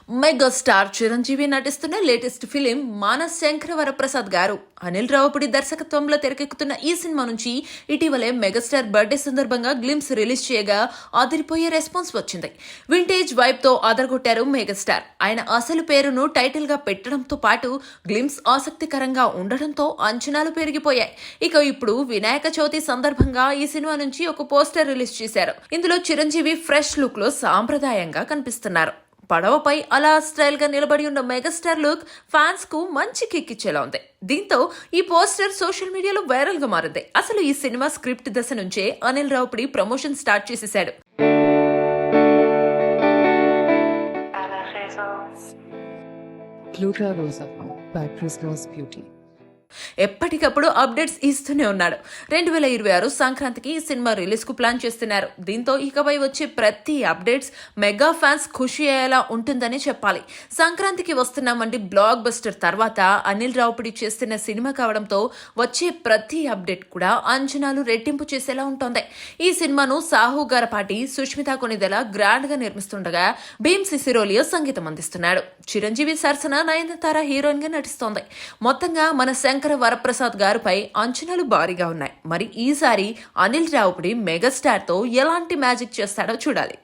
Megastar Chiranjeevi నటిస్తున్న latest film Manas Shankara Varaprasad గారు అనిల్ రావుపుడి దర్శకత్వంలో తెరకెక్కుతున్న ఈ సినిమా నుంచి ఇటీవలే మెగాస్టార్ బర్త్డే సందర్భంగా గ్లిమ్స్ రిలీజ్ చేయగా అదిరిపోయే రెస్పాన్స్ వచ్చింది. వింటేజ్ వైబ్ తో అదరగొట్టారు మెగాస్టార్. ఆయన అసలు పేరును టైటిల్ గా పెట్టడంతో పాటు గ్లిమ్స్ ఆసక్తికరంగా ఉండడంతో అంచనాలు పెరిగిపోయాయి. ఇక ఇప్పుడు వినాయక చవితి సందర్భంగా ఈ సినిమా నుంచి ఒక పోస్టర్ రిలీజ్ చేశారు. ఇందులో చిరంజీవి ఫ్రెష్ లుక్ లో సాంప్రదాయంగా కనిపిస్తున్నారు. పడవపై అలా స్టైల్ గా నిలబడి ఉన్న మెగాస్టార్ లుక్ ఫ్యాన్స్ కు మంచి కిక్ ఇచ్చేలా ఉంది. దీంతో ఈ పోస్టర్ సోషల్ మీడియాలో వైరల్ గా మారింది. అసలు ఈ సినిమా స్క్రిప్ట్ దశ నుంచే అనిల్ రావుపుడి ప్రమోషన్ స్టార్ట్ చేసేశాడు. Gluta Rosa by Prisma's Beauty. ఎప్పటికప్పుడు అప్డేట్స్ ఇస్తూనే ఉన్నాడు. 2026 సంక్రాంతికి ఈ సినిమా రిలీజ్ కు ప్లాన్ చేస్తున్నారు. దీంతో ఇకపై వచ్చే ప్రతి అప్డేట్స్ మెగా ఫ్యాన్స్ ఖుషి అయ్యేలా ఉంటుందని చెప్పాలి. సంక్రాంతికి వస్తున్నామంటే బ్లాక్ బస్టర్ తర్వాత అనిల్ రావుపుడి చేస్తున్న సినిమా కావడంతో వచ్చే ప్రతి అప్డేట్ కూడా అంచనాలు రెట్టింపు చేసేలా ఉంటుంది. ఈ సినిమాను సాహు గారపాటి, సుష్మితా కొనిదెల గ్రాండ్ గా నిర్మిస్తుండగా భీమ్ సిసిరోలియో సంగీతం అందిస్తున్నాడు. చిరంజీవి సరసన నయనతార హీరోయిన్ గా నటిస్తోంది. మొత్తంగా మన శంకర వరప్రసాద్ గారిపై అంచనాలు భారీగా ఉన్నాయి. మరి ఈసారి అనిల్ రావుపుడి మెగాస్టార్ తో ఎలాంటి మ్యాజిక్ చేస్తాడో చూడాలి.